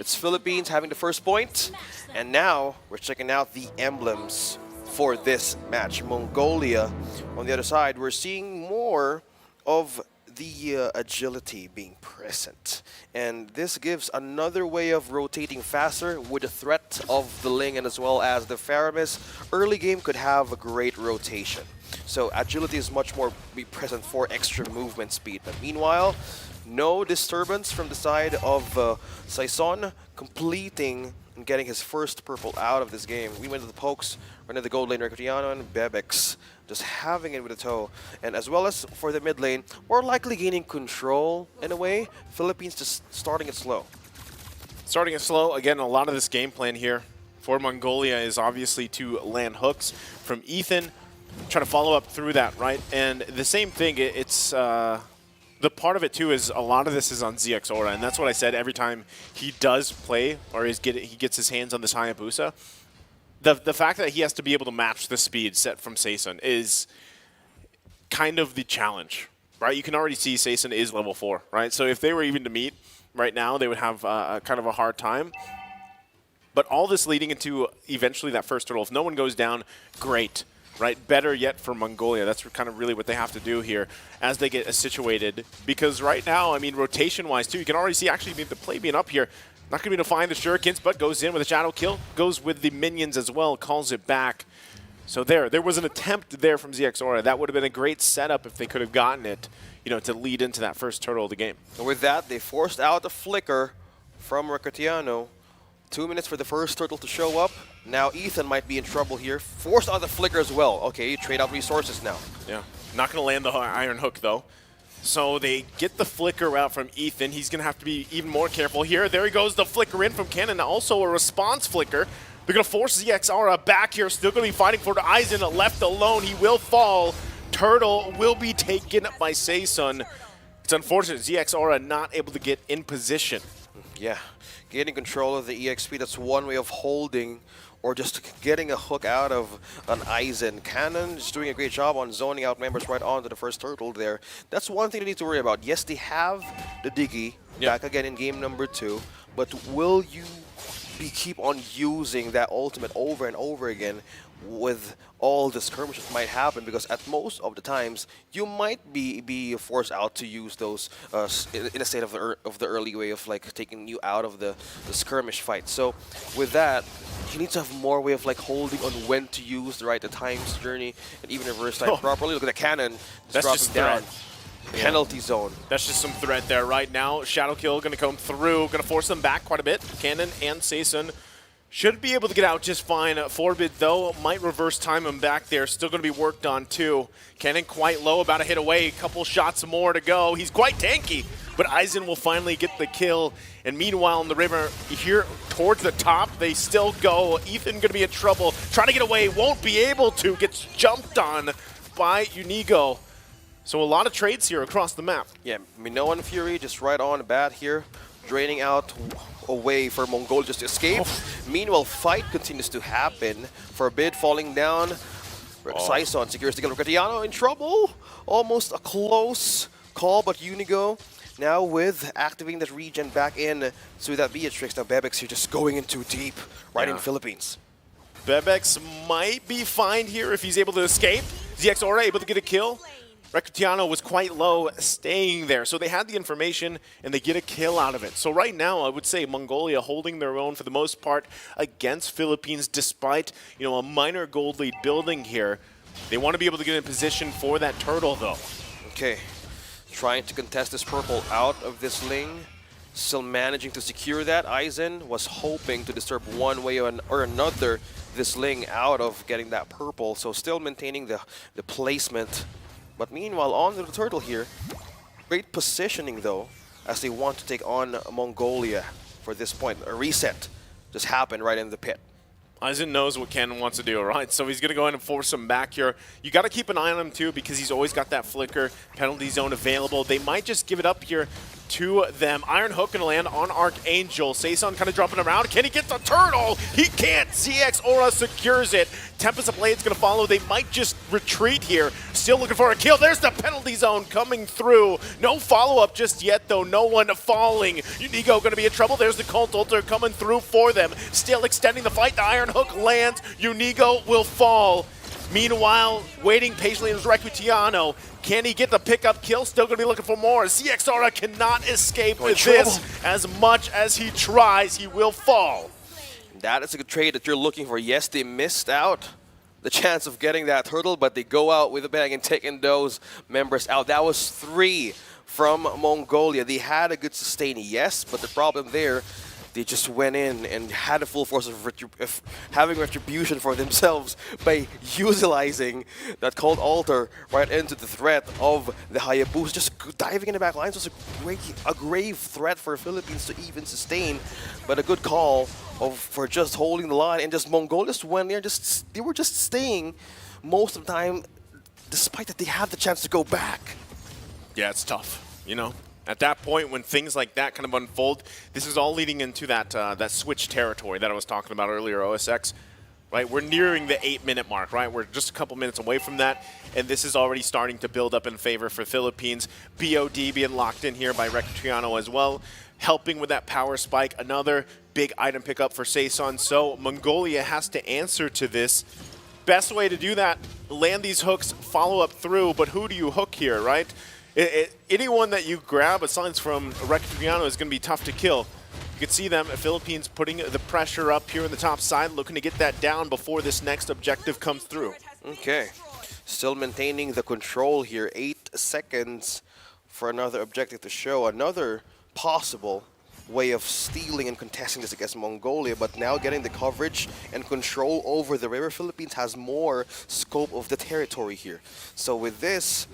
It's Philippines having the first point, and now we're checking out the emblems for this match. Mongolia, on the other side, we're seeing more of the agility being present. And this gives another way of rotating faster with the threat of the Ling and as well as the Faramis. Early game could have a great rotation. So agility is much more be present for extra movement speed. But meanwhile, no disturbance from the side of Saison, completing and getting his first purple out of this game. We went to the pokes, run into the gold lane, Recutiano and Bebex just having it with a toe. And as well as for the mid lane, we're likely gaining control in a way. Philippines just starting it slow. Starting it slow. Again, a lot of this game plan here for Mongolia is obviously to land hooks from Ethan, trying to follow up through that, right? And the same thing, it's the part of it too is a lot of this is on ZX Aura, and that's what I said every time he does play or he gets his hands on this Hayabusa. The fact that he has to be able to match the speed set from Saison is kind of the challenge, right? You can already see Saison is level 4, right? So if they were even to meet right now, they would have kind of a hard time. But all this leading into eventually that first turtle. If no one goes down, great. Right, better yet for Mongolia. That's kind of really what they have to do here as they get situated. Because right now, I mean, rotation-wise too, you can already see actually the play being up here. Not going to be able to find the shurikens, but goes in with a shadow kill. Goes with the minions as well, calls it back. So there was an attempt there from ZX Aura. That would have been a great setup if they could have gotten it, you know, to lead into that first turtle of the game. And with that, they forced out the flicker from Recutiano. 2 minutes for the first turtle to show up. Now Ethan might be in trouble here. Forced out the flicker as well. Okay, trade out resources now. Yeah, not going to land the iron hook though. So they get the flicker out from Ethan. He's going to have to be even more careful here. There he goes, the flicker in from Cannon. Also a response flicker. They're going to force ZX Aura back here. Still going to be fighting for the Aizen. Left alone, he will fall. Turtle will be taken by Saison. It's unfortunate, ZX Aura not able to get in position. Yeah, getting control of the EXP, that's one way of holding or just getting a hook out of an Aizen. Cannon just doing a great job on zoning out members right onto the first turtle there. That's one thing they need to worry about. Yes, they have the Diggy back again in game number 2, but will you keep on using that ultimate over and over again with all the skirmishes that might happen? Because at most of the times you might be forced out to use those in a state of the early way of like taking you out of the skirmish fight. So with that, you need to have more way of like holding on when to use the times journey and even reverse time properly. Look at the cannon just dropping down. Penalty zone. That's just some threat there right now. Shadow kill going to come through, going to force them back quite a bit. Cannon and Saison should be able to get out just fine. Forbid, though, might reverse time him back there. Still going to be worked on, too. Cannon quite low, about to hit away. A couple shots more to go. He's quite tanky, but Aizen will finally get the kill. And meanwhile, in the river here towards the top, they still go. Ethan going to be in trouble. Trying to get away, won't be able to. Gets jumped on by Unigo. So a lot of trades here across the map. Yeah, Minoan and Fury just right on the bat here, draining out away for Mongolia just to escape. Meanwhile, fight continues to happen. Forbid falling down. Saison secures the kill. Recutiano in trouble. Almost a close call, but Unigo now with activating that regen back in to that Beatrix. Now Bebex here just going in too deep right in the Philippines. Bebex might be fine here if he's able to escape. ZX Aura able to get a kill. Recutiano was quite low, staying there. So they had the information, and they get a kill out of it. So right now, I would say Mongolia holding their own for the most part against Philippines, despite, you know, a minor gold lead building here. They want to be able to get in position for that turtle, though. Okay, trying to contest this purple out of this Ling. Still managing to secure that. Aizen was hoping to disturb one way or another this Ling out of getting that purple. So still maintaining the placement. But meanwhile, on to the turtle here. Great positioning, though, as they want to take on Mongolia for this point. A reset just happened right in the pit. Aizen knows what Cannon wants to do, right? So he's going to go in and force him back here. You got to keep an eye on him, too, because he's always got that flicker penalty zone available. They might just give it up here to them. Iron Hook gonna land on Archangel. Saison kind of jumping around. Can he get the turtle? He can't. ZX Aura secures it. Tempest of Blade's gonna follow. They might just retreat here. Still looking for a kill. There's the penalty zone coming through. No follow-up just yet, though. No one falling. Unigo gonna be in trouble. There's the Cult Ultra coming through for them. Still extending the fight. The Iron Hook lands. Unigo will fall. Meanwhile, waiting patiently is Recutiano. Can he get the pickup kill? Still going to be looking for more. ZXR cannot escape this. As much as he tries, he will fall. That is a good trade that you're looking for. Yes, they missed out the chance of getting that turtle, but they go out with a bang and taking those members out. That was 3 from Mongolia. They had a good sustain, yes, but the problem there, they just went in and had a full force of having retribution for themselves by utilizing that Cold Altar right into the threat of the Hayabusa. Just diving in the back lines was a grave threat for Philippines to even sustain, but a good call for just holding the line, and just Mongolia just went there. They were just staying most of the time, despite that they had the chance to go back. Yeah, it's tough, you know. At that point, when things like that kind of unfold, this is all leading into that that switch territory that I was talking about earlier, OSX. Right, we're nearing the 8-minute mark, right? We're just a couple minutes away from that, and this is already starting to build up in favor for Philippines. BOD being locked in here by Recutiano as well, helping with that power spike. Another big item pickup for Saison, so Mongolia has to answer to this. Best way to do that, land these hooks, follow up through, but who do you hook here, right? Anyone that you grab, aside from Recutiano, is going to be tough to kill. You can see them, Philippines, putting the pressure up here on the top side, looking to get that down before this next objective comes through. Okay. Still maintaining the control here. 8 seconds for another objective to show. Another possible way of stealing and contesting this against Mongolia, but now getting the coverage and control over the river. Philippines has more scope of the territory here. So with this,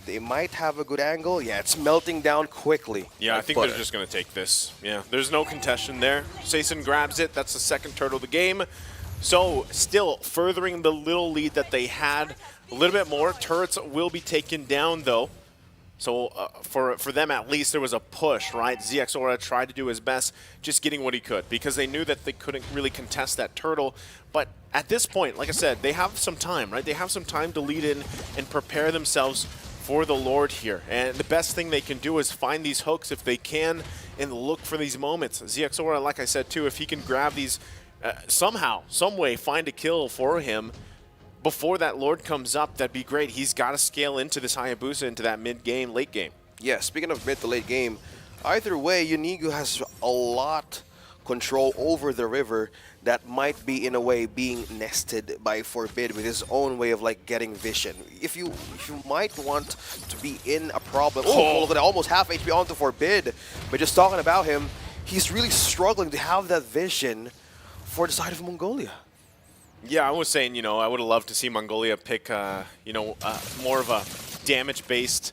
they might have a good angle. Yeah, it's melting down quickly. Yeah, I think they're just going to take this. Yeah, there's no contention there. Saison grabs it. That's the second turtle of the game. So still furthering the little lead that they had. A little bit more. Turrets will be taken down, though. So for them, at least, there was a push, right? ZXORA tried to do his best, just getting what he could, because they knew that they couldn't really contest that turtle. But at this point, like I said, they have some time, right? They have some time to lead in and prepare themselves for the Lord here. And the best thing they can do is find these hooks if they can and look for these moments. ZXORA, like I said too, if he can grab these somehow, some way, find a kill for him before that Lord comes up, that'd be great. He's got to scale into this Hayabusa, into that mid-game, late game. Yeah, speaking of mid to late game, either way, Unigo has a lot control over the river that might be, in a way, being nested by Forbid with his own way of, like, getting vision. If you might want to be in a problem, almost half HP onto Forbid, but just talking about him, he's really struggling to have that vision for the side of Mongolia. Yeah, I was saying, you know, I would have loved to see Mongolia pick, you know, more of a damage-based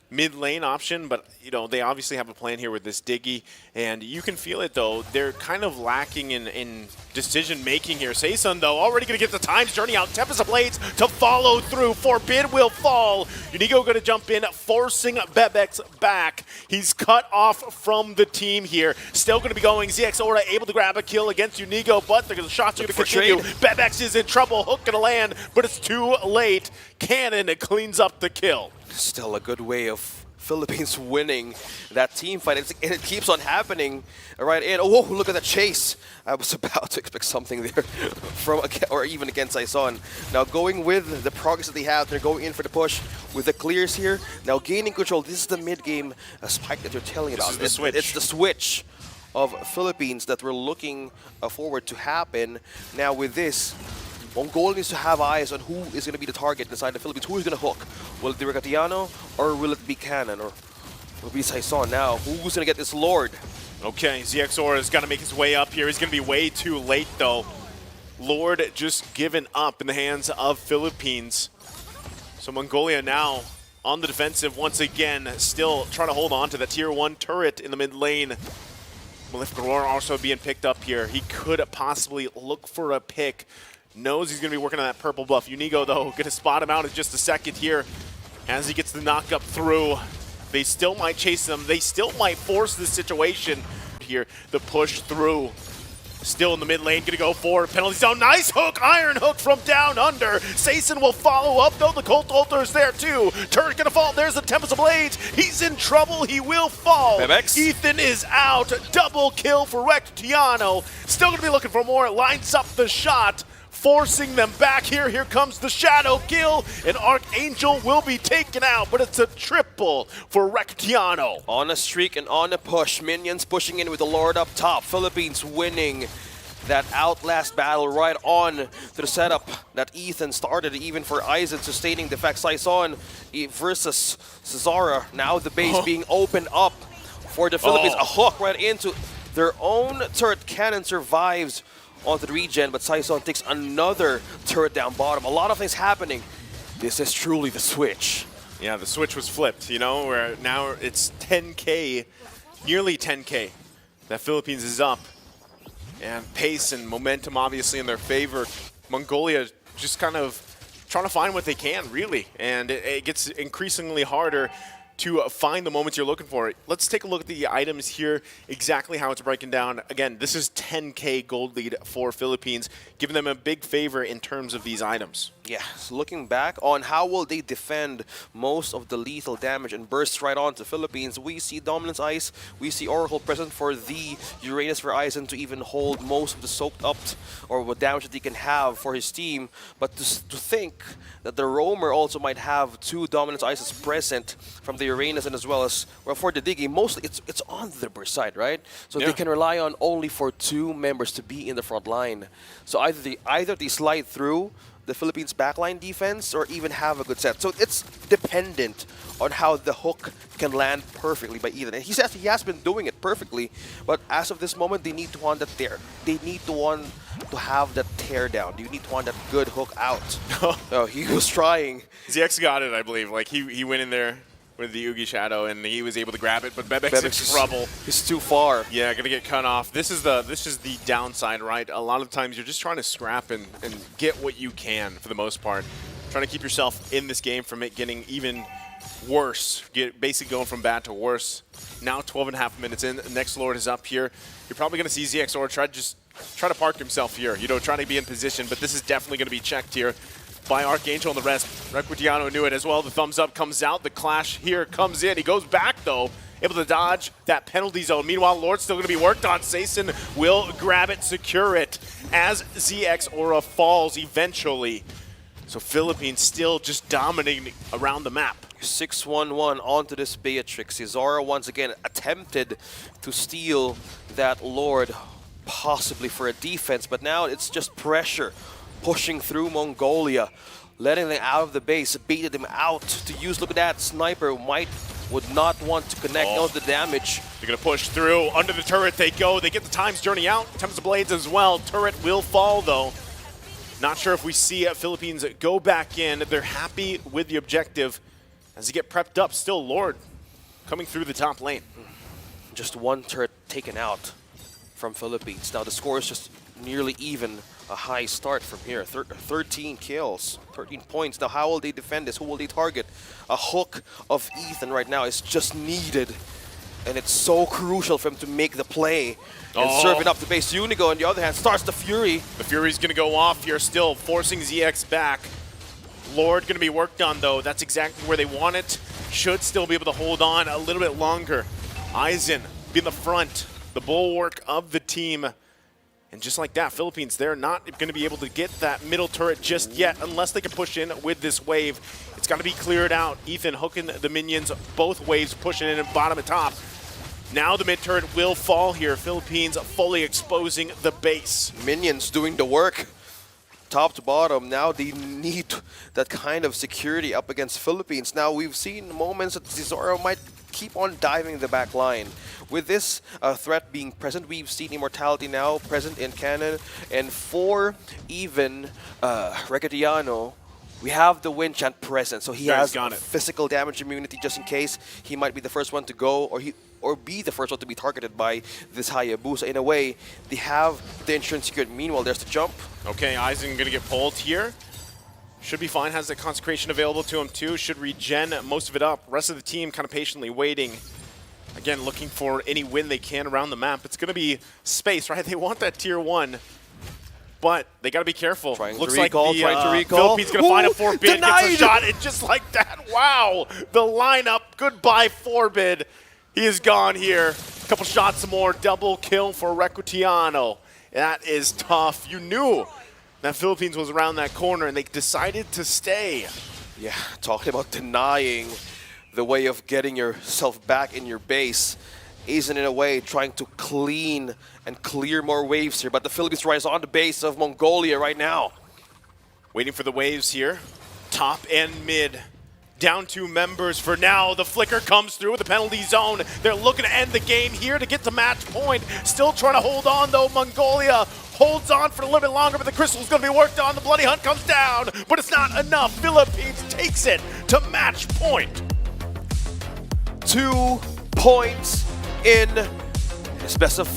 mid-lane option, but, you know, they obviously have a plan here with this Diggy, and you can feel it, though. They're kind of lacking in decision-making here. Saison, though, already going to get the times journey out. Tempest of Blades to follow through. Forbid will fall. Unigo going to jump in, forcing Bebex back. He's cut off from the team here. Still going to be going. ZXORA able to grab a kill against Unigo, but the shots are going to continue. Bebex is in trouble. Hook going to land, but it's too late. Cannon cleans up the kill. Still a good way of Philippines winning that team fight, and it keeps on happening right in. Oh, look at that chase. I was about to expect something there from, or even against Saison. Now going with the progress that they have, they're going in for the push with the clears here. Now gaining control. This is the mid-game spike that you're telling about. This is the switch. It's the switch of Philippines that we're looking forward to happen. Now with this, Mongolia needs to have eyes on who is going to be the target inside the Philippines. Who is going to hook? Will it be Recutiano or will it be Cannon or will it be Saison? Now, who's going to get this Lord? Okay, ZXORA has got to make his way up here. He's going to be way too late, though. Lord just given up in the hands of Philippines. So Mongolia now on the defensive once again, still trying to hold on to the tier 1 turret in the mid lane. Malif Garor also being picked up here. He could possibly look for a pick. Knows he's going to be working on that purple buff. Unigo, though, going to spot him out in just a second here as he gets the knock up through. They still might chase them. They still might force this situation here. The push through. Still in the mid lane, gonna go for penalty zone. Nice hook, iron hook from down under. Sayson will follow up, though the Colt Ulter's there too. Turret gonna fall, there's the Tempest of Blades. He's in trouble, he will fall. Bebex. Ethan is out, double kill for Rectiano. Still gonna be looking for more, lines up the shot. Forcing them back here. Here comes the shadow kill, and Archangel will be taken out, but it's a triple for Rectiano. On a streak and on a push. Minions pushing in with the Lord up top. Philippines winning that outlast battle right on to the setup that Ethan started, even for Aizen sustaining the fact Saison versus Cesara. Now the base being opened up for the Philippines. A hook right into their own turret cannon survives onto the regen, but Saison takes another turret down bottom. A lot of things happening. This is truly the switch. Yeah, the switch was flipped, you know, where now it's 10K, nearly 10K. That Philippines is up. And pace and momentum obviously in their favor. Mongolia just kind of trying to find what they can, really. And it gets increasingly harder to find the moments you're looking for. Let's take a look at the items here, exactly how it's breaking down. Again, this is 10K gold lead for Philippines, giving them a big favor in terms of these items. Yeah, so looking back on how will they defend most of the lethal damage and bursts right on to Philippines, we see Dominance Ice, we see Oracle present for the Uranus for Aizen to even hold most of the soaked up or what damage that he can have for his team. But to think that the Roamer also might have two Dominance Ices present from the Uranus and as well as well, for the Diggy, mostly it's on the burst side, right? So they can rely on only for two members to be in the front line. So either they slide through the Philippines backline defense or even have a good set. So it's dependent on how the hook can land perfectly by Ethan. And he says he has been doing it perfectly, but as of this moment, they need to want that tear. They need to want to have that tear down. You need to want that good hook out. Oh, he was trying. ZX got it, I believe. Like he went in there with the Oogie Shadow and he was able to grab it, but Bebex in trouble. He's too far. Yeah, gonna get cut off. This is the downside, right? A lot of times you're just trying to scrap and get what you can for the most part. Trying to keep yourself in this game from it getting even worse. Basically going from bad to worse. Now 12.5 minutes in, the next Lord is up here. You're probably gonna see ZXOR try to park himself here, you know, trying to be in position, but this is definitely gonna be checked here by Archangel and the rest. Rectiano knew it as well. The thumbs up comes out. The clash here comes in. He goes back, though, able to dodge that penalty zone. Meanwhile, Lord's still going to be worked on. Sayson will grab it, secure it, as ZX Aura falls eventually. So Philippines still just dominating around the map. 6-1-1 onto this Beatrix. Cesara once again attempted to steal that Lord, possibly for a defense, but now it's just pressure. Pushing through Mongolia, letting them out of the base, baited them out to use. Look at that, Sniper would not want to connect all the damage. They're gonna push through, under the turret they go. They get the Time's Journey out, Tempest of Blades as well. Turret will fall though. Not sure if we see Philippines go back in. They're happy with the objective as they get prepped up. Still Lord coming through the top lane. Just one turret taken out from Philippines. Now the score is just nearly even. A high start from here. 13 kills, 13 points. Now how will they defend this? Who will they target? A hook of Ethan right now is just needed. And it's so crucial for him to make the play and serve it up to base. Unigo, on the other hand, starts the Fury. The Fury's going to go off here still, forcing ZX back. Lord going to be worked on, though. That's exactly where they want it. Should still be able to hold on a little bit longer. Aizen be in the front, the bulwark of the team. And just like that, Philippines, they're not going to be able to get that middle turret just yet unless they can push in with this wave. It's got to be cleared out. Ethan hooking the minions, both waves pushing in and bottom and top. Now the mid turret will fall here. Philippines fully exposing the base. Minions doing the work. Top to bottom, now they need that kind of security up against Philippines. Now we've seen moments that Cesaro might keep on diving the back line. With this threat being present, we've seen Immortality now present in canon. And for even Rectiano, we have the Wind Chant present. So he has physical damage immunity just in case he might be the first one to go or be the first one to be targeted by this Hayabusa. In a way, they have the insurance secured. Meanwhile, there's the jump. Okay, Aizen gonna get pulled here. Should be fine, has the consecration available to him too. Should regen most of it up. Rest of the team kind of patiently waiting. Again, looking for any win they can around the map. It's going to be space, right? They want that tier 1, but they got to be careful. Looks like the Philippines going to find a Forbid, gets a shot, and just like that, wow! The lineup, goodbye Forbid. He is gone here. A couple shots more, double kill for Recutiano. That is tough. You knew that Philippines was around that corner, and they decided to stay. Yeah, talking about denying the way of getting yourself back in your base. Isn't in a way trying to clean and clear more waves here, but the Philippines rise on the base of Mongolia right now. Waiting for the waves here. Top and mid. Down 2 members for now. The flicker comes through with the penalty zone. They're looking to end the game here to get to match point. Still trying to hold on though. Mongolia holds on for a little bit longer, but the crystal's going to be worked on. The bloody hunt comes down, but it's not enough. Philippines takes it to match point. 2 points in this best of